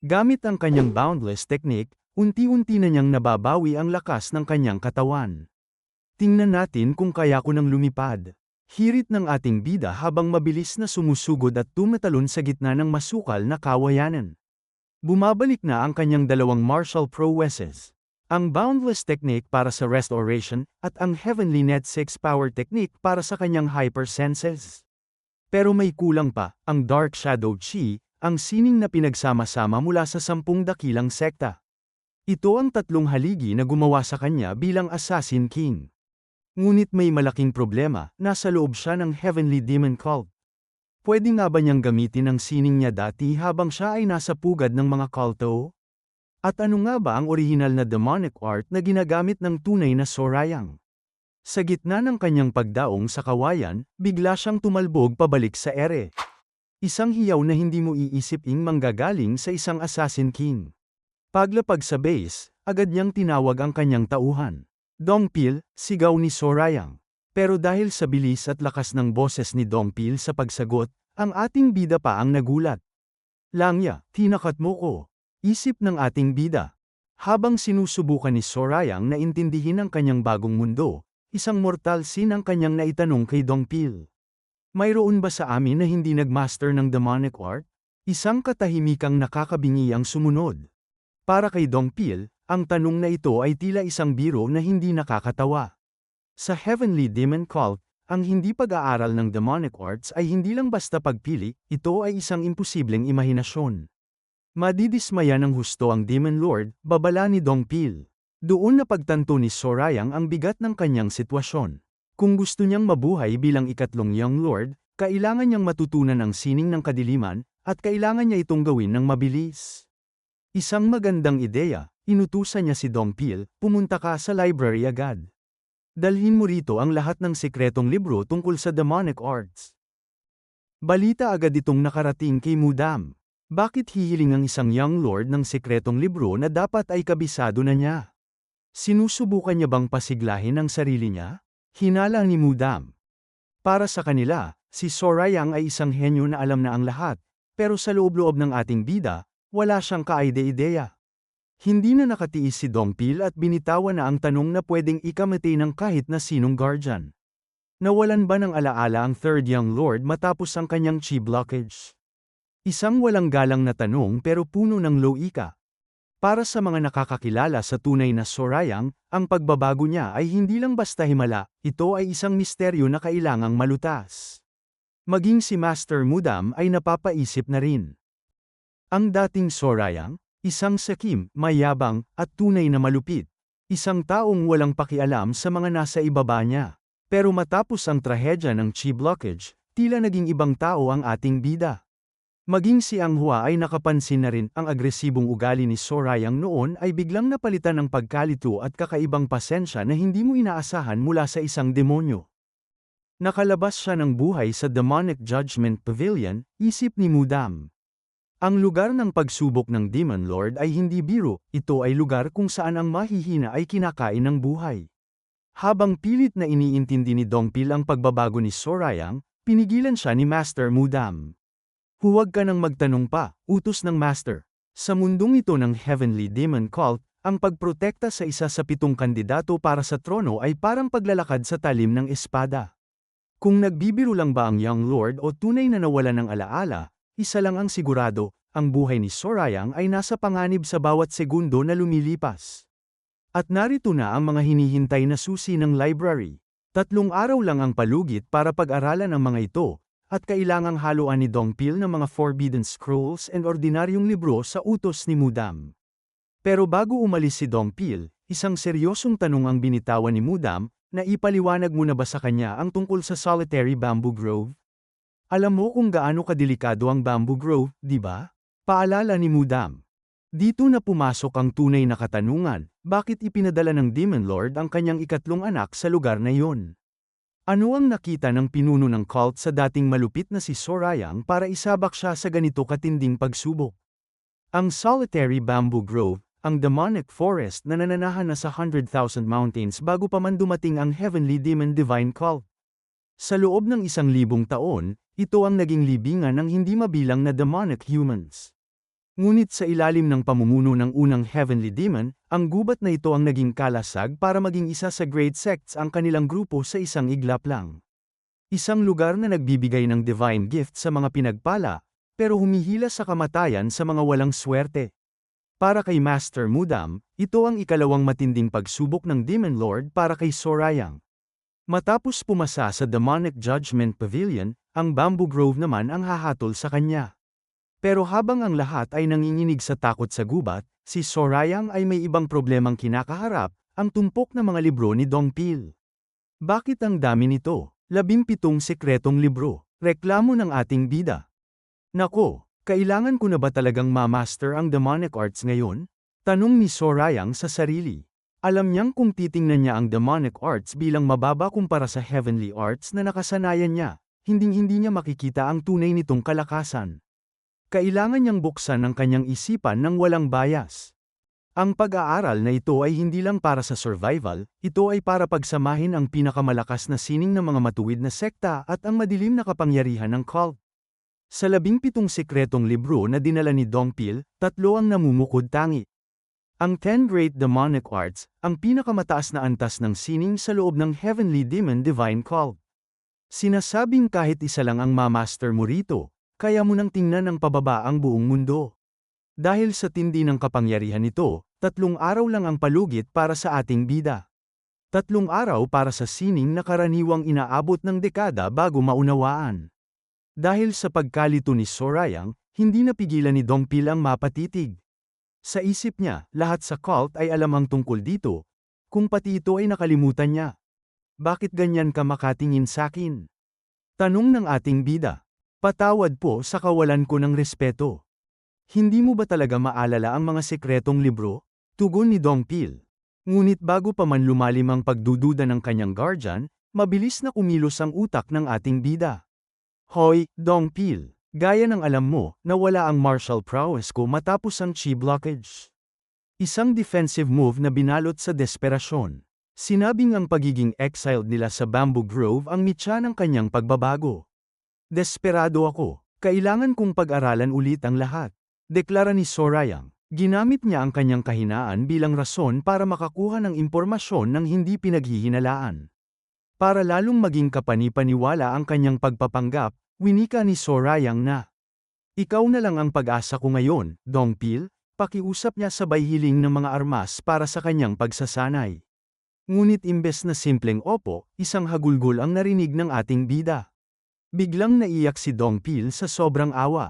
Gamit ang kanyang boundless technique, unti-unti na niyang nababawi ang lakas ng kanyang katawan. Tingnan natin kung kaya ko nang lumipad. Hirit ng ating bida habang mabilis na sumusugod at tumatalon sa gitna ng masukal na kawayanan. Bumabalik na ang kanyang dalawang martial prowesses. Ang boundless technique para sa restoration at ang heavenly net 6 power technique para sa kanyang hypersenses. Pero may kulang pa, ang dark shadow chi, ang sining na pinagsama-sama mula sa 10 dakilang sekta. Ito ang tatlong haligi na gumawa sa kanya bilang Assassin King. Ngunit may malaking problema, nasa loob siya ng Heavenly Demon Cult. Pwede nga ba niyang gamitin ang sining niya dati habang siya ay nasa pugad ng mga kulto? At ano nga ba ang orihinal na demonic art na ginagamit ng tunay na Sorayang? Sa gitna ng kanyang pagdaong sa kawayan, bigla siyang tumalbog pabalik sa ere. Isang hiyaw na hindi mo iisiping manggagaling sa isang Assassin King. Paglapag sa base, agad niyang tinawag ang kanyang tauhan. Dongpil, sigaw ni Sorayang. Pero dahil sa bilis at lakas ng boses ni Dongpil sa pagsagot, ang ating bida pa ang nagulat. Langya, tinakat mo ko. Isip ng ating bida. Habang sinusubukan ni Sorayang na intindihin ang kanyang bagong mundo, isang mortal sin ang kanyang naitanong kay Dongpil. Mayroon ba sa amin na hindi nagmaster ng demonic art? Isang katahimikang nakakabingi ang sumunod. Para kay Dongpil, ang tanong na ito ay tila isang biro na hindi nakakatawa. Sa Heavenly Demon Cult, ang hindi pag-aaral ng demonic arts ay hindi lang basta pagpili, ito ay isang imposibleng imahinasyon. Madidismaya ng husto ang Demon Lord, babala ni Dongpil. Doon napagtanto ni Sorayang ang bigat ng kanyang sitwasyon. Kung gusto niyang mabuhay bilang ikatlong Young Lord, kailangan niyang matutunan ang sining ng kadiliman, at kailangan niya itong gawin ng mabilis. Isang magandang ideya, inutusan niya si Dongpil, pumunta ka sa library agad. Dalhin mo rito ang lahat ng sikretong libro tungkol sa demonic arts. Balita agad itong nakarating kay Mudam. Bakit hihiling ang isang young lord ng sikretong libro na dapat ay kabisado na niya? Sinusubukan niya bang pasiglahin ang sarili niya? Hinala ni Mudam. Para sa kanila, si Sorayang ay isang henyo na alam na ang lahat, pero sa loob-loob ng ating bida, wala siyang kaide-ideya. Hindi na nakatiis si Dongpil at binitawan na ang tanong na pwedeng ikamatay ng kahit na sinong guardian. Nawalan ba ng alaala ang third young lord matapos ang kanyang chi blockage? Isang walang galang na tanong pero puno ng loika. Para sa mga nakakakilala sa tunay na Sorayang, ang pagbabago niya ay hindi lang basta himala, ito ay isang misteryo na kailangang malutas. Maging si Master Mudam ay napapaisip na rin. Ang dating Sorayang, isang sakim, mayabang, at tunay na malupit. Isang taong walang pakialam sa mga nasa ibaba niya. Pero matapos ang trahedya ng chi blockage, tila naging ibang tao ang ating bida. Maging si Anghua ay nakapansin na rin ang agresibong ugali ni Sorayang noon ay biglang napalitan ng pagkalito at kakaibang pasensya na hindi mo inaasahan mula sa isang demonyo. Nakalabas siya ng buhay sa Demonic Judgment Pavilion, isip ni Mudam. Ang lugar ng pagsubok ng Demon Lord ay hindi biro, ito ay lugar kung saan ang mahihina ay kinakain ng buhay. Habang pilit na iniintindi ni Dongpil ang pagbabago ni Sorayang, pinigilan siya ni Master Mudam. Huwag ka nang magtanong pa, utos ng Master. Sa mundong ito ng Heavenly Demon Cult, ang pagprotekta sa isa sa 7 kandidato para sa trono ay parang paglalakad sa talim ng espada. Kung nagbibiro lang ba ang Young Lord o tunay na nawala ng alaala, isa lang ang sigurado, ang buhay ni Sorayang ay nasa panganib sa bawat segundo na lumilipas. At narito na ang mga hinihintay na susi ng library. 3 araw lang ang palugit para pag-aralan ang mga ito, at kailangang haluan ni Dongpil ng mga Forbidden Scrolls and ordinaryong libro sa utos ni Mudam. Pero bago umalis si Dongpil, isang seryosong tanong ang binitawan ni Mudam, na ipaliwanag mo na ba sa kanya ang tungkol sa Solitary Bamboo Grove? Alam mo kung gaano kadelikado ang Bamboo Grove, di ba? Paalala ni Mudam. Dito na pumasok ang tunay na katanungan, bakit ipinadala ng Demon Lord ang kanyang ikatlong anak sa lugar na iyon? Ano ang nakita ng pinuno ng cult sa dating malupit na si Sorayang para isabak siya sa ganito katinding pagsubok? Ang Solitary Bamboo Grove, ang demonic forest na nananahan na sa 100,000 mountains bago pa man dumating ang Heavenly Demon Divine Cult. Sa loob ng 1,000 taon, ito ang naging libingan ng hindi mabilang na demonic humans. Ngunit sa ilalim ng pamumuno ng unang Heavenly Demon, ang gubat na ito ang naging kalasag para maging isa sa great sects ang kanilang grupo sa isang iglap lang. Isang lugar na nagbibigay ng divine gift sa mga pinagpala, pero humihila sa kamatayan sa mga walang swerte. Para kay Master Mudam, ito ang ikalawang matinding pagsubok ng Demon Lord para kay Sorayang. Matapos pumasa sa Demonic Judgment Pavilion, ang Bamboo Grove naman ang hahatol sa kanya. Pero habang ang lahat ay nanginginig sa takot sa gubat, si Sorayang ay may ibang problemang kinakaharap, ang tumpok na mga libro ni Dongpil. Bakit ang dami nito? 17 sekretong libro. Reklamo ng ating bida. Nako, kailangan ko na ba talagang ma-master ang demonic arts ngayon? Tanong ni Sorayang sa sarili. Alam niyang kung titingnan niya ang demonic arts bilang mababa kumpara sa heavenly arts na nakasanayan niya, hinding-hindi niya makikita ang tunay nitong kalakasan. Kailangan niyang buksan ang kanyang isipan ng walang bias. Ang pag-aaral na ito ay hindi lang para sa survival, ito ay para pagsamahin ang pinakamalakas na sining ng mga matuwid na sekta at ang madilim na kapangyarihan ng cult. Sa 17 sekretong libro na dinala ni Dongpil, 3 ang namumukod tangi. Ang 10 Great Demonic Arts, ang pinakamataas na antas ng sining sa loob ng Heavenly Demon Divine Cult. Sinasabing kahit isa lang ang mamaster mo rito, kaya mo nang tingnan ng pababa ang buong mundo. Dahil sa tindi ng kapangyarihan nito, 3 araw lang ang palugit para sa ating bida. 3 araw para sa sining na karaniwang inaabot ng dekada bago maunawaan. Dahil sa pagkalito ni Sorayang, hindi napigilan ni Dongpil ang mapatitig. Sa isip niya, lahat sa cult ay alam ang tungkol dito, kung pati ito ay nakalimutan niya. Bakit ganyan ka makatingin sakin? Tanong ng ating bida. Patawad po sa kawalan ko ng respeto. Hindi mo ba talaga maalala ang mga sekretong libro? Tugon ni Dongpil. Ngunit bago pa man lumalim ang pagdududa ng kanyang guardian, mabilis na kumilos ang utak ng ating bida. Hoy, Dongpil, gaya ng alam mo, nawala ang martial prowess ko matapos ang chi blockage. Isang defensive move na binalot sa desperasyon. Sinabing ang pagiging exiled nila sa Bamboo Grove ang mitya ng kanyang pagbabago. Desperado ako, kailangan kong pag-aralan ulit ang lahat. Deklara ni Sorayang, ginamit niya ang kanyang kahinaan bilang rason para makakuha ng impormasyon ng hindi pinaghihinalaan. Para lalong maging kapani-paniwala ang kanyang pagpapanggap, winika ni Sorayang na, ikaw na lang ang pag-asa ko ngayon, Dongpil, pakiusap niya sabay hiling ng mga armas para sa kanyang pagsasanay. Ngunit imbes na simpleng opo, isang hagulgol ang narinig ng ating bida. Biglang naiyak si Dongpil sa sobrang awa.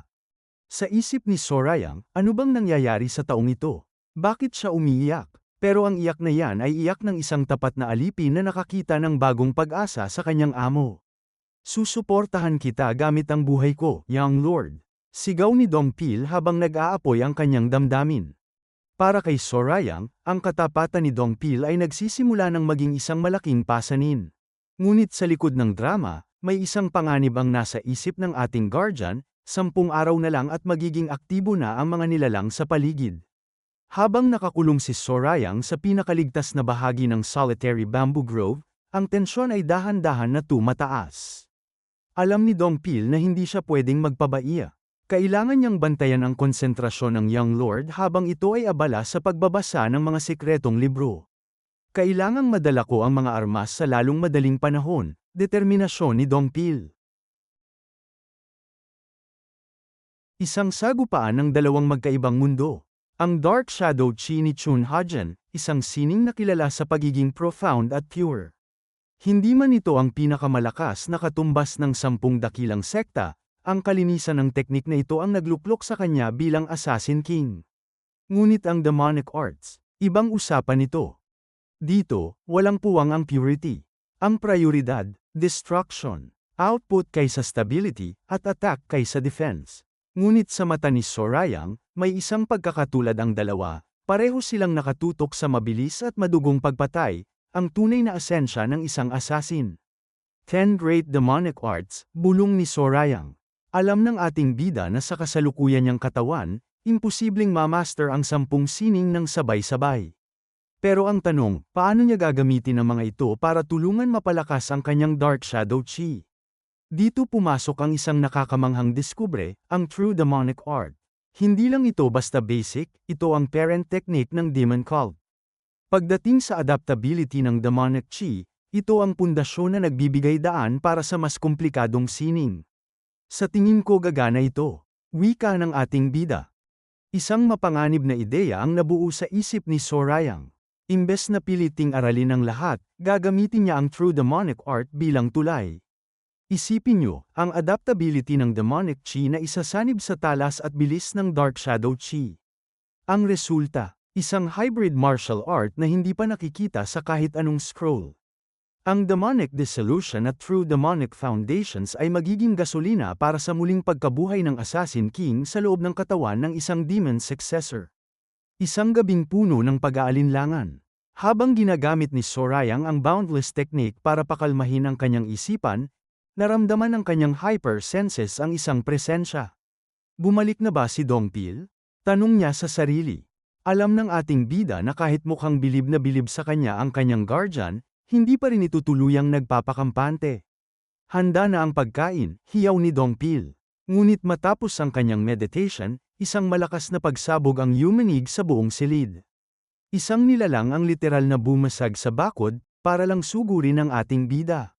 Sa isip ni Sorayang, ano bang nangyayari sa taong ito? Bakit siya umiiyak? Pero ang iyak na yan ay iyak ng isang tapat na alipin na nakakita ng bagong pag-asa sa kanyang amo. Susuportahan kita gamit ang buhay ko, young lord. Sigaw ni Dongpil habang nag-aapoy ang kanyang damdamin. Para kay Sorayang, ang katapatan ni Dongpil ay nagsisimula ng maging isang malaking pasanin. Ngunit sa likod ng drama, may isang panganib ang nasa isip ng ating guardian, 10 araw na lang at magiging aktibo na ang mga nilalang sa paligid. Habang nakakulong si Sorayang sa pinakaligtas na bahagi ng solitary Bamboo Grove, ang tensyon ay dahan-dahan na tumataas. Alam ni Dongpil na hindi siya pwedeng magpabaiya. Kailangan niyang bantayan ang konsentrasyon ng young lord habang ito ay abala sa pagbabasa ng mga sekretong libro. Kailangang madala ko ang mga armas sa lalong madaling panahon, determinasyon ni Dongpil. Isang sagupaan ng dalawang magkaibang mundo. Ang Dark Shadow Chi ni Chun Hajan, isang sining na kilala sa pagiging profound at pure. Hindi man ito ang pinakamalakas na katumbas ng 10 dakilang sekta, ang kalinisan ng teknik na ito ang nagluklok sa kanya bilang Assassin King. Ngunit ang demonic arts, ibang usapan ito. Dito, walang puwang ang purity. Ang prioridad, destruction, output kaysa stability, at attack kaysa defense. Ngunit sa mata ni Sorayang, may isang pagkakatulad ang dalawa, pareho silang nakatutok sa mabilis at madugong pagpatay, ang tunay na asensya ng isang assassin. 10 Great Demonic Arts, bulong ni Sorayang. Alam ng ating bida na sa kasalukuyan niyang katawan, imposibleng ma-master ang 10 sining ng sabay-sabay. Pero ang tanong, paano niya gagamitin ang mga ito para tulungan mapalakas ang kanyang Dark Shadow Chi? Dito pumasok ang isang nakakamanghang diskubre, ang True Demonic Art. Hindi lang ito basta basic, ito ang parent technique ng Demon Cult. Pagdating sa adaptability ng demonic chi, ito ang pundasyon na nagbibigay daan para sa mas komplikadong sining. Sa tingin ko gagana ito. Wika ng ating bida. Isang mapanganib na ideya ang nabuo sa isip ni Sorayang. Imbes na piliting aralin ang lahat, gagamitin niya ang true demonic art bilang tulay. Isipin niyo, ang adaptability ng demonic chi na isasanib sa talas at bilis ng dark shadow chi. Ang resulta, isang hybrid martial art na hindi pa nakikita sa kahit anong scroll. Ang demonic dissolution at true demonic foundations ay magiging gasolina para sa muling pagkabuhay ng Assassin King sa loob ng katawan ng isang demon successor. Isang gabing puno ng pag-aalinlangan. Habang ginagamit ni Sorayang ang boundless technique para pakalmahin ang kanyang isipan, naramdaman ng kanyang hyper senses ang isang presensya. Bumalik na ba si Dongpil? Tanong niya sa sarili. Alam ng ating bida na kahit mukhang bilib na bilib sa kanya ang kanyang guardian, hindi pa rin ito tuluyang nagpapakampante. Handa na ang pagkain, hiyaw ni Dongpil. Ngunit matapos ang kanyang meditation, isang malakas na pagsabog ang yumanig sa buong silid. Isang nilalang ang literal na bumasag sa bakod, para lang sugurin ang ating bida.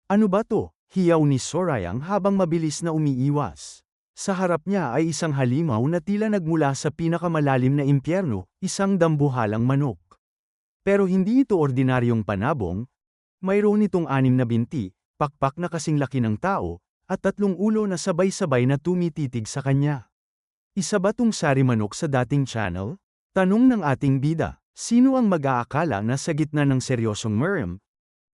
Ano ba to? Hiyaw ni Sorayang habang mabilis na umiiwas. Sa harap niya ay isang halimaw na tila nagmula sa pinakamalalim na impyerno, isang dambuhalang manok. Pero hindi ito ordinaryong panabong, mayroon itong 6 na binti, pakpak na kasing laki ng tao, at 3 ulo na sabay-sabay na tumititig sa kanya. Isa ba tong sari manok sa dating channel? Tanong ng ating bida, sino ang mag-aakala na sa gitna ng seryosong murm,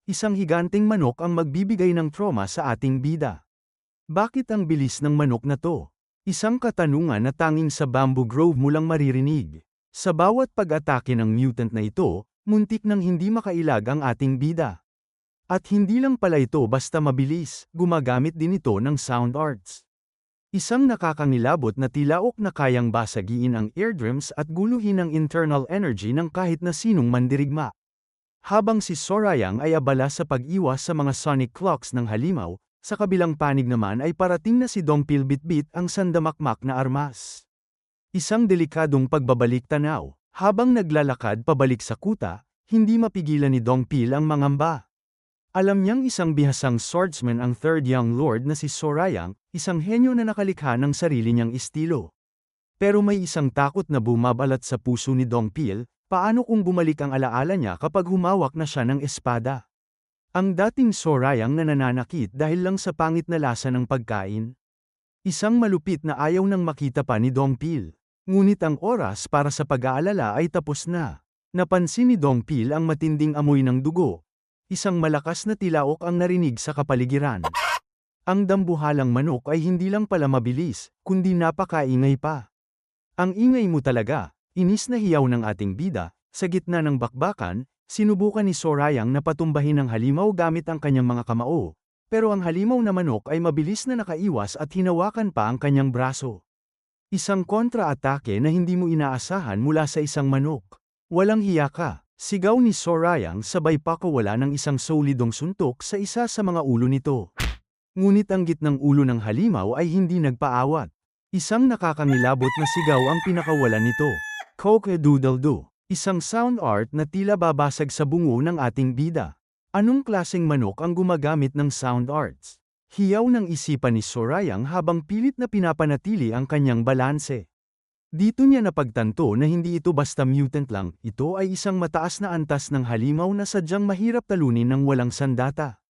isang higanting manok ang magbibigay ng trauma sa ating bida? Bakit ang bilis ng manok na to? Isang katanungan na tanging sa Bamboo Grove mo lang maririnig. Sa bawat pag-atake ng mutant na ito, muntik nang hindi makailag ang ating bida. At hindi lang pala ito basta mabilis, gumagamit din ito ng sound arts. Isang nakakangilabot na tilaok na kayang basagiin ang eardrums at guluhin ang internal energy ng kahit na sinong mandirigma. Habang si Sorayang ay abala sa pag-iwas sa mga sonic clocks ng halimaw, sa kabilang panig naman ay parating na si Dongpil bitbit ang sandamakmak na armas. Isang delikadong pagbabalik tanaw. Habang naglalakad pabalik sa kuta, hindi mapigilan ni Dongpil ang mangamba. Alam niyang isang bihasang swordsman ang Third Young Lord na si Sorayang, isang henyo na nakalikha ng sarili niyang estilo. Pero may isang takot na bumabalat sa puso ni Dongpil, paano kung bumalik ang alaala niya kapag humawak na siya ng espada? Ang dating Sorayang na nananakit dahil lang sa pangit na lasa ng pagkain. Isang malupit na ayaw nang makita pa ni Dongpil. Ngunit ang oras para sa pag-aalala ay tapos na. Napansin ni Dongpil ang matinding amoy ng dugo. Isang malakas na tilaok ang narinig sa kapaligiran. Ang dambuhalang manok ay hindi lang pala mabilis, kundi napakaingay pa. Ang ingay mo talaga, inis na hiyaw ng ating bida, sa gitna ng bakbakan, sinubukan ni Sorayang na patumbahin ang halimaw gamit ang kanyang mga kamao. Pero ang halimaw na manok ay mabilis na nakaiwas at hinawakan pa ang kanyang braso. Isang kontra-atake na hindi mo inaasahan mula sa isang manok. Walang hiya ka, sigaw ni Sorayang sabay pakawala ng isang solidong suntok sa isa sa mga ulo nito. Ngunit ang gitnang ulo ng halimaw ay hindi nagpaawat. Isang nakakangilabot na sigaw ang pinakawalan nito. Cock-a-doodle-doo. Isang sound art na tila babasag sa bungo ng ating bida. Anong klaseng manok ang gumagamit ng sound arts? Hiyaw ng isipan ni Sorayang habang pilit na pinapanatili ang kanyang balanse. Dito niya napagtanto na hindi ito basta mutant lang, ito ay isang mataas na antas ng halimaw na sadyang mahirap talunin ng walang sandata.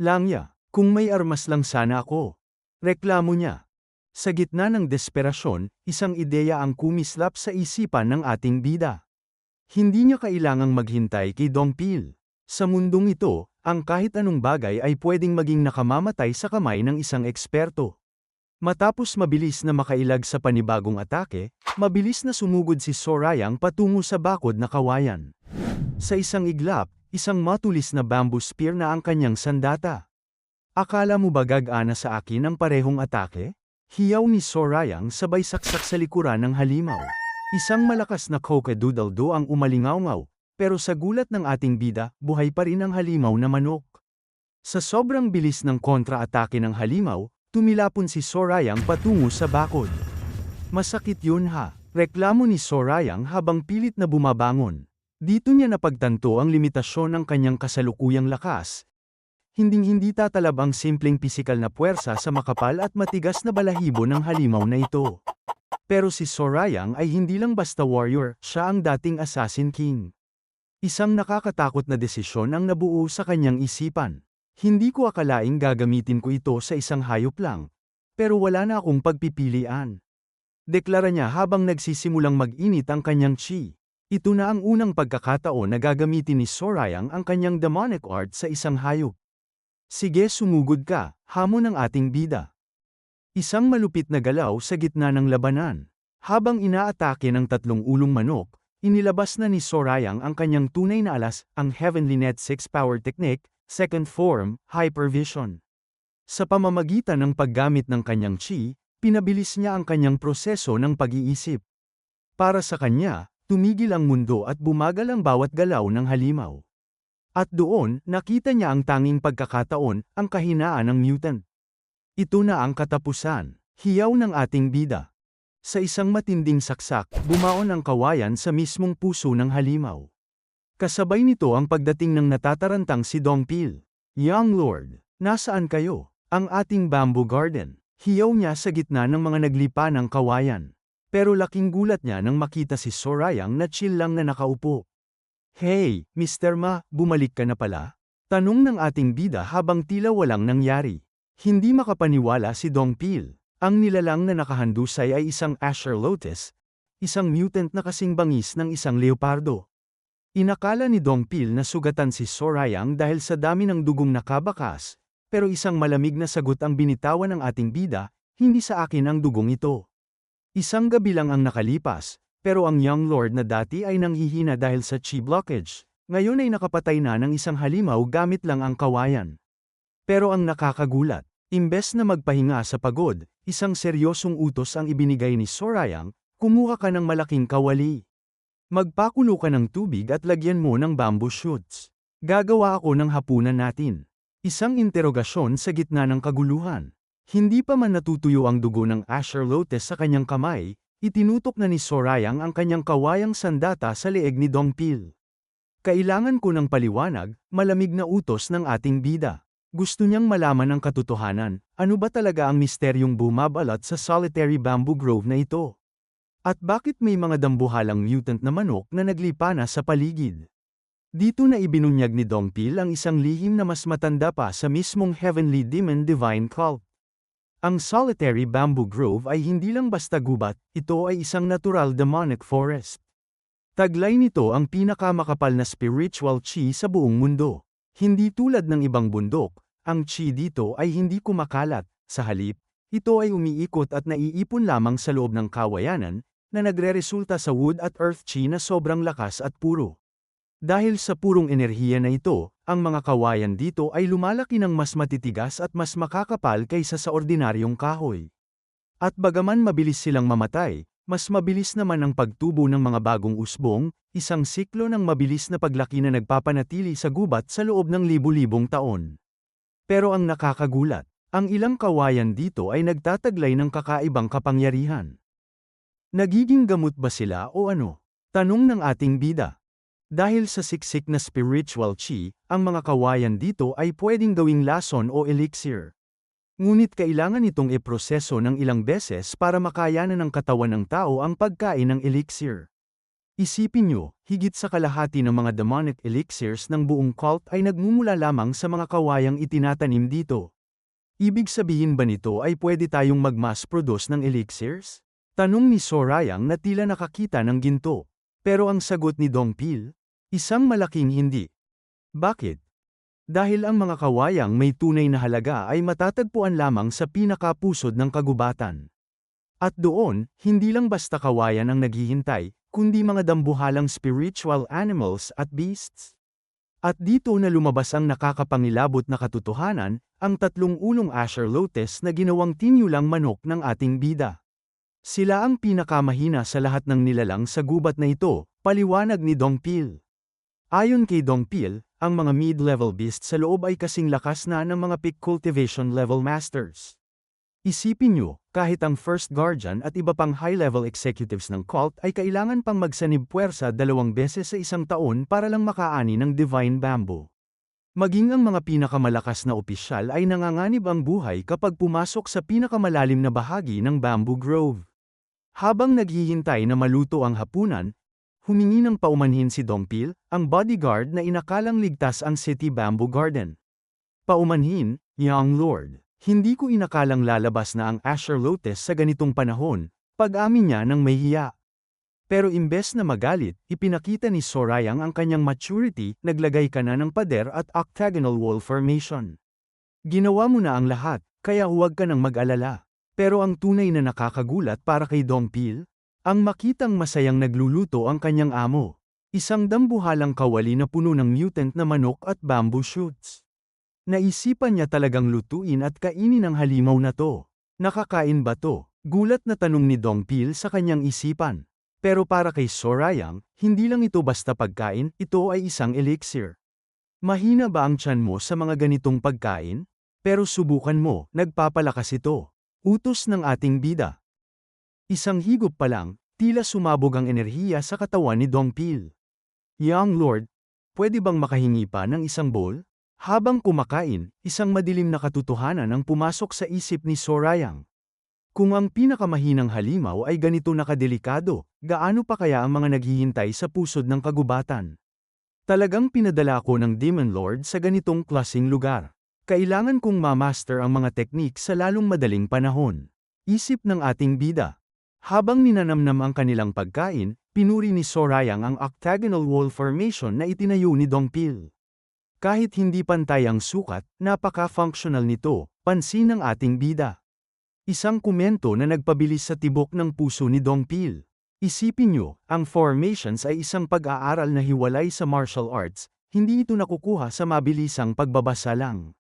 Langya, kung may armas lang sana ako. Reklamo niya. Sa gitna ng desperasyon, isang ideya ang kumislap sa isipan ng ating bida. Hindi niya kailangang maghintay kay Dongpil. Sa mundong ito, ang kahit anong bagay ay pwedeng maging nakamamatay sa kamay ng isang eksperto. Matapos mabilis na makailag sa panibagong atake, mabilis na sumugod si Sorayang patungo sa bakod na kawayan. Sa isang iglap, isang matulis na bamboo spear na ang kanyang sandata. Akala mo ba gagana sa akin ang parehong atake? Hiyaw ni Sorayang sabay saksak sa likuran ng halimaw. Isang malakas na cock-a-doodle-doo ang umalingaw-ngaw, pero sa gulat ng ating bida, buhay pa rin ang halimaw na manok. Sa sobrang bilis ng kontra-atake ng halimaw, tumilapon si Sorayang patungo sa bakod. Masakit yun ha. Reklamo ni Sorayang habang pilit na bumabangon. Dito niya napagtanto ang limitasyon ng kanyang kasalukuyang lakas. Hinding-hindi tatalab ang simpleng pisikal na puwersa sa makapal at matigas na balahibo ng halimaw na ito. Pero si Sorayang ay hindi lang basta warrior, siya ang dating Assassin King. Isang nakakatakot na desisyon ang nabuo sa kanyang isipan. Hindi ko akalaing gagamitin ko ito sa isang hayop lang. Pero wala na akong pagpipilian. Deklara niya habang nagsisimulang mag-init ang kanyang chi. Ito na ang unang pagkakataon na gagamitin ni Sorayang ang kanyang demonic art sa isang hayop. Sige, sumugod ka, hamon ng ating bida. Isang malupit na galaw sa gitna ng labanan. Habang inaatake ng tatlong ulong manok, inilabas na ni Sorayang ang kanyang tunay na alas, ang Heavenly Net 6 Power Technique, second form, Hypervision. Sa pamamagitan ng paggamit ng kanyang chi, pinabilis niya ang kanyang proseso ng pag-iisip. Para sa kanya, tumigil ang mundo at bumagal ang bawat galaw ng halimaw. At doon, nakita niya ang tanging pagkakataon, ang kahinaan ng mutant. Ito na ang katapusan, hiyaw ng ating bida. Sa isang matinding saksak, bumaon ang kawayan sa mismong puso ng halimaw. Kasabay nito ang pagdating ng natatarantang si Dongpil. Young Lord, nasaan kayo? Ang ating bamboo garden. Hiyaw niya sa gitna ng mga naglipa ng kawayan. Pero laking gulat niya nang makita si Sorayang na chill lang na nakaupo. Hey, Mr. Ma, bumalik ka na pala? Tanong ng ating bida habang tila walang nangyari. Hindi makapaniwala si Dongpil. Ang nilalang na nakahandusay ay isang Asher Lotus, isang mutant na kasing bangis ng isang leopardo. Inakala ni Dongpil na sugatan si Sorayang dahil sa dami ng dugong nakabakas, pero isang malamig na sagot ang binitawan ng ating bida, hindi sa akin ang dugong ito. Isang gabi lang ang nakalipas, pero ang young lord na dati ay nanghihina dahil sa chi blockage, ngayon ay nakapatay na ng isang halimaw gamit lang ang kawayan. Pero ang nakakagulat, imbes na magpahinga sa pagod, isang seryosong utos ang ibinigay ni Sorayang, kumuha ka ng malaking kawali. Magpakulo ka ng tubig at lagyan mo ng bamboo shoots. Gagawa ako ng hapunan natin. Isang interogasyon sa gitna ng kaguluhan. Hindi pa man natutuyo ang dugo ng Asher Lotus sa kanyang kamay, itinutok na ni Sorayang ang kanyang kawayang sandata sa leeg ni Dongpil. Kailangan ko ng paliwanag, malamig na utos ng ating bida. Gusto niyang malaman ang katotohanan, ano ba talaga ang misteryong bumabalot sa solitary bamboo grove na ito? At bakit may mga dambuhalang mutant na manok na naglipa na sa paligid? Dito na ibinunyag ni Dongpil ang isang lihim na mas matanda pa sa mismong Heavenly Demon Divine Cult. Ang solitary bamboo grove ay hindi lang basta gubat, ito ay isang natural demonic forest. Taglay nito ang pinakamakapal na spiritual chi sa buong mundo. Hindi tulad ng ibang bundok, ang chi dito ay hindi kumakalat, sa halip, ito ay umiikot at naiipon lamang sa loob ng kawayanan, na nagreresulta sa wood at earth chi na sobrang lakas at puro. Dahil sa purong enerhiya na ito, ang mga kawayan dito ay lumalaki ng mas matitigas at mas makakapal kaysa sa ordinaryong kahoy. At bagaman mabilis silang mamatay, mas mabilis naman ang pagtubo ng mga bagong usbong, isang siklo ng mabilis na paglaki na nagpapanatili sa gubat sa loob ng libu-libong taon. Pero ang nakakagulat, ang ilang kawayan dito ay nagtataglay ng kakaibang kapangyarihan. Nagiging gamot ba sila o ano? Tanong ng ating bida. Dahil sa siksik na spiritual chi, ang mga kawayan dito ay pwedeng gawing lason o elixir. Ngunit kailangan itong iproseso ng ilang beses para makayanan ng katawan ng tao ang pagkain ng elixir. Isipin nyo, higit sa kalahati ng mga demonic elixirs ng buong cult ay nagmumula lamang sa mga kawayang itinatanim dito. Ibig sabihin ba nito ay pwede tayong mag-mass produce ng elixirs? Tanong ni Sorayang na tila nakakita ng ginto. Pero ang sagot ni Dongpil, isang malaking hindi. Bakit? Dahil ang mga kawayang may tunay na halaga ay matatagpuan lamang sa pinakapusod ng kagubatan. At doon, hindi lang basta kawayan ang naghihintay, kundi mga dambuhalang spiritual animals at beasts. At dito na lumabas ang nakakapangilabot na katotohanan, ang tatlong ulong Asher Lotus na ginawang tinyulang manok ng ating bida. Sila ang pinakamahina sa lahat ng nilalang sa gubat na ito, paliwanag ni Dongpil. Ayon kay Dongpil, ang mga mid-level beasts sa loob ay kasing lakas na ng mga peak cultivation level masters. Isipin nyo, kahit ang First Guardian at iba pang high-level executives ng cult ay kailangan pang magsanib puwersa 2 beses sa isang taon para lang makaani ng Divine Bamboo. Maging ang mga pinakamalakas na opisyal ay nanganganib ang buhay kapag pumasok sa pinakamalalim na bahagi ng Bamboo Grove. Habang naghihintay na maluto ang hapunan, humingi ng paumanhin si Dongpil, ang bodyguard na inakalang ligtas ang City Bamboo Garden. Paumanhin, Young Lord. Hindi ko inakalang lalabas na ang Asher Lotus sa ganitong panahon, pag-amin niya ng may hiya. Pero imbes na magalit, ipinakita ni Sorayang ang kanyang maturity, naglagay ka na ng pader at octagonal wall formation. Ginawa mo na ang lahat, kaya huwag ka nang mag-alala. Pero ang tunay na nakakagulat para kay Dongpil, ang makitang masayang nagluluto ang kanyang amo. Isang dambuhalang kawali na puno ng mutant na manok at bamboo shoots. Naisipan niya talagang lutuin at kainin ang halimaw na to. Nakakain ba to? Gulat na tanong ni Dongpil sa kanyang isipan. Pero para kay Sorayang, hindi lang ito basta pagkain, ito ay isang elixir. Mahina ba ang tiyan mo sa mga ganitong pagkain? Pero subukan mo, nagpapalakas ito. Utos ng ating bida. Isang higop pa lang, tila sumabog ang enerhiya sa katawan ni Dongpil. Young Lord, pwede bang makahingi pa ng isang bowl? Habang kumakain, isang madilim na katotohanan ang pumasok sa isip ni Sorayang. Kung ang pinakamahinang halimaw ay ganito nakadelikado, gaano pa kaya ang mga naghihintay sa pusod ng kagubatan? Talagang pinadala ko ng Demon Lord sa ganitong klaseng lugar. Kailangan kong ma-master ang mga teknik sa lalong madaling panahon. Isip ng ating bida. Habang ninanamnam ang kanilang pagkain, pinuri ni Sorayang ang octagonal wall formation na itinayo ni Dongpil. Kahit hindi pantay ang sukat, napaka-functional nito, pansin ng ating bida. Isang komento na nagpabilis sa tibok ng puso ni Dongpil. Isipin nyo, ang formations ay isang pag-aaral na hiwalay sa martial arts, hindi ito nakukuha sa mabilisang pagbabasa lang.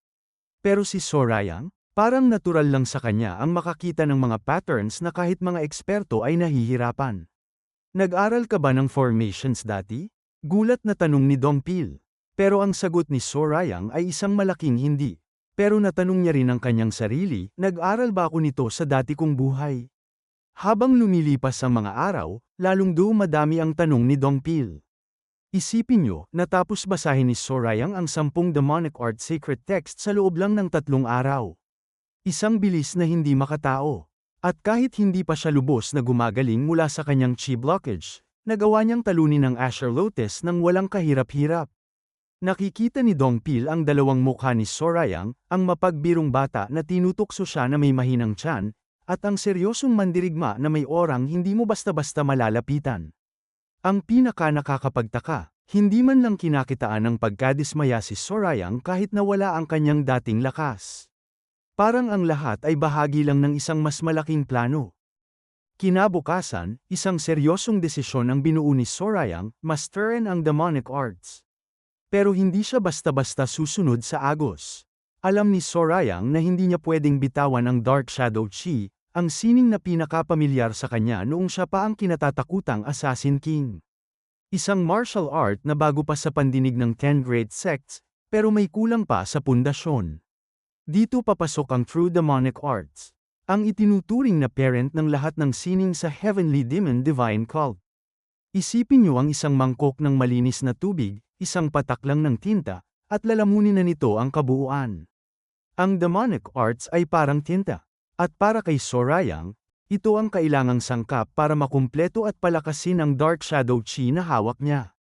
Pero si Sorayang, parang natural lang sa kanya ang makakita ng mga patterns na kahit mga eksperto ay nahihirapan. Nag-aral ka ba ng formations dati? Gulat na tanong ni Dongpil. Pero ang sagot ni Sorayang ay isang malaking hindi. Pero natanong niya rin ang kanyang sarili, nag-aral ba ako nito sa dati kong buhay? Habang lumilipas ang mga araw, lalong dumadami ang tanong ni Dongpil. Isipin nyo, natapos basahin ni Sorayang ang 10 demonic art sacred text sa loob lang ng 3 araw. Isang bilis na hindi makatao. At kahit hindi pa siya lubos na gumagaling mula sa kanyang chi blockage, nagawa niyang talunin ang Asher Lotus nang walang kahirap-hirap. Nakikita ni Dongpil ang dalawang mukha ni Sorayang, ang mapagbirong bata na tinutokso siya na may mahinang tiyan, at ang seryosong mandirigma na may orang hindi mo basta-basta malalapitan. Ang pinaka-nakakapagtaka, hindi man lang kinakitaan ng pagkadismaya si Sorayang kahit nawala ang kanyang dating lakas. Parang ang lahat ay bahagi lang ng isang mas malaking plano. Kinabukasan, isang seryosong desisyon ang binuo ni Sorayang, masterin ang demonic arts. Pero hindi siya basta-basta susunod sa agos. Alam ni Sorayang na hindi niya pwedeng bitawan ang Dark Shadow Chi, ang sining na pinakapamilyar sa kanya noong siya pa ang kinatatakutang Assassin King. Isang martial art na bago pa sa pandinig ng 10 great sects, pero may kulang pa sa pundasyon. Dito papasok ang true demonic arts, ang itinuturing na parent ng lahat ng sining sa Heavenly Demon Divine Cult. Isipin niyo ang isang mangkok ng malinis na tubig, isang patak lang ng tinta, at lalamunin na nito ang kabuuan. Ang demonic arts ay parang tinta. At para kay Sorayang, ito ang kailangang sangkap para makumpleto at palakasin ang Dark Shadow Chi na hawak niya.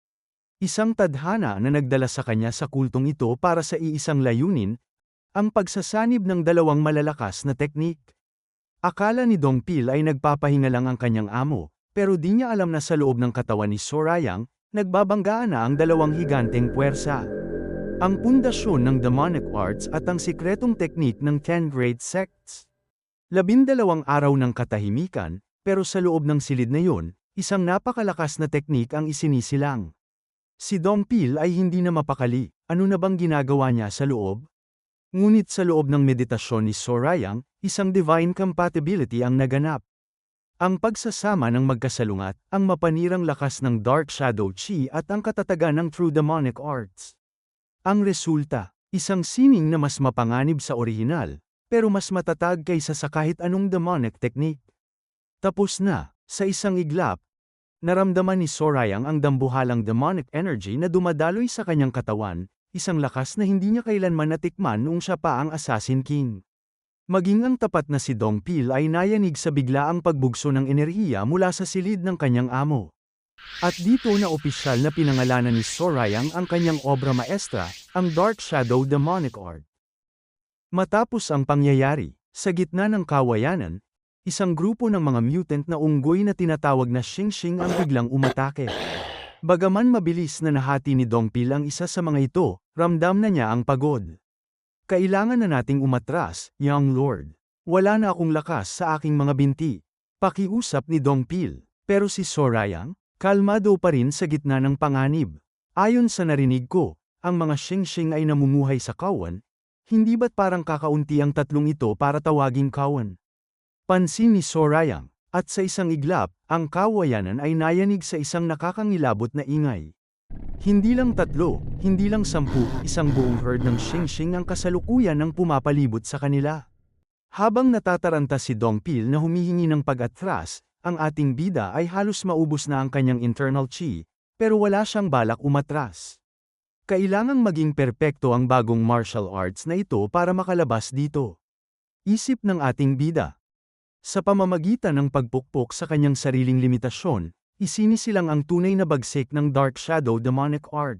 Isang tadhana na nagdala sa kanya sa kultong ito para sa iisang layunin, ang pagsasanib ng dalawang malalakas na teknik. Akala ni Dongpil ay nagpapahinga lang ang kanyang amo, pero di niya alam na sa loob ng katawan ni Sorayang, nagbabanggaan na ang dalawang higanteng puwersa. Ang pundasyon ng demonic arts at ang sikretong teknik ng 10 great sects. 12 araw ng katahimikan, pero sa loob ng silid na yon, isang napakalakas na teknik ang isinisilang. Si Dongpil ay hindi na mapakali, ano na bang ginagawa niya sa loob? Ngunit sa loob ng meditasyon ni Sorayang, isang divine compatibility ang naganap. Ang pagsasama ng magkasalungat, ang mapanirang lakas ng Dark Shadow Chi at ang katatagan ng True Demonic Arts. Ang resulta, isang sining na mas mapanganib sa orihinal, pero mas matatag kaysa sa kahit anong demonic technique. Tapos na, sa isang iglap, naramdaman ni Sorayang ang dambuhalang demonic energy na dumadaloy sa kanyang katawan, isang lakas na hindi niya kailanman natikman noong siya pa ang Assassin King. Maging ang tapat na si Dongpil ay nayanig sa biglaang pagbugso ng enerhiya mula sa silid ng kanyang amo. At dito na opisyal na pinangalanan ni Sorayang ang kanyang obra maestra, ang Dark Shadow Demonic Art. Matapos ang pangyayari, sa gitna ng kawayanan, isang grupo ng mga mutant na unggoy na tinatawag na Xingxing ang biglang umatake. Bagaman mabilis na nahati ni Dongpil ang isa sa mga ito, ramdam na niya ang pagod. Kailangan na nating umatras, Young Lord. Wala na akong lakas sa aking mga binti. Pakiusap ni Dongpil. Pero si Sorayang, kalmado pa rin sa gitna ng panganib. Ayon sa narinig ko, ang mga Xingxing ay namumuhay sa kawan, hindi ba't parang kakaunti ang tatlong ito para tawaging kawan? Pansin ni Sorayang, at sa isang iglap, ang kawayanan ay nayanig sa isang nakakangilabot na ingay. Hindi lang 3, hindi lang 10, isang buong herd ng Xingxing ang kasalukuyan ng pumapalibot sa kanila. Habang natataranta si Dongpil na humihingi ng pag-atras, ang ating bida ay halos maubos na ang kanyang internal chi, pero wala siyang balak umatras. Kailangang maging perpekto ang bagong martial arts na ito para makalabas dito. Isip ng ating bida. Sa pamamagitan ng pagpukpok sa kanyang sariling limitasyon, isinisilang ang tunay na bagsik ng Dark Shadow Demonic Art.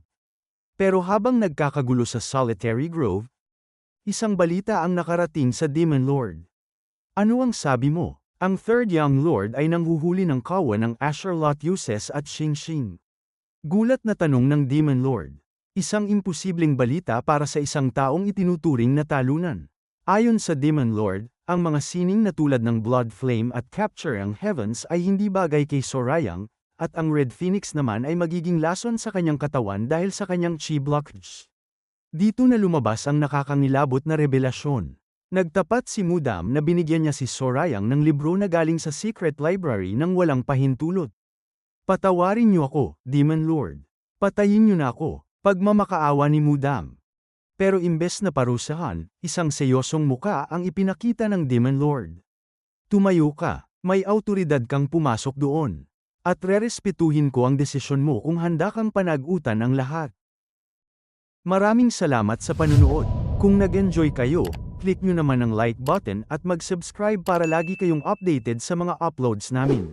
Pero habang nagkakagulo sa Solitary Grove, isang balita ang nakarating sa Demon Lord. Ano ang sabi mo? Ang Third Young Lord ay nanghuhuli ng kawan ng Asherlot Uses at Xingxing. Gulat na tanong ng Demon Lord. Isang imposibleng balita para sa isang taong itinuturing na talunan. Ayon sa Demon Lord, ang mga sining na tulad ng Blood Flame at Capture ang Heavens ay hindi bagay kay Sorayang, at ang Red Phoenix naman ay magiging lason sa kanyang katawan dahil sa kanyang chi blockage. Dito na lumabas ang nakakangilabot na revelasyon. Nagtapat si Mudam na binigyan niya si Sorayang ng libro na galing sa secret library nang walang pahintulot. Patawarin niyo ako, Demon Lord. Patayin niyo na ako, pagmamakaawa ni Mudam. Pero imbes na parusahan, isang seyosong muka ang ipinakita ng Demon Lord. Tumayo ka, may awtoridad kang pumasok doon. At rerespetuhin ko ang desisyon mo kung handa kang panagutan ang lahat. Maraming salamat sa panunood. Kung nag-enjoy kayo, click nyo naman ang like button at mag-subscribe para lagi kayong updated sa mga uploads namin.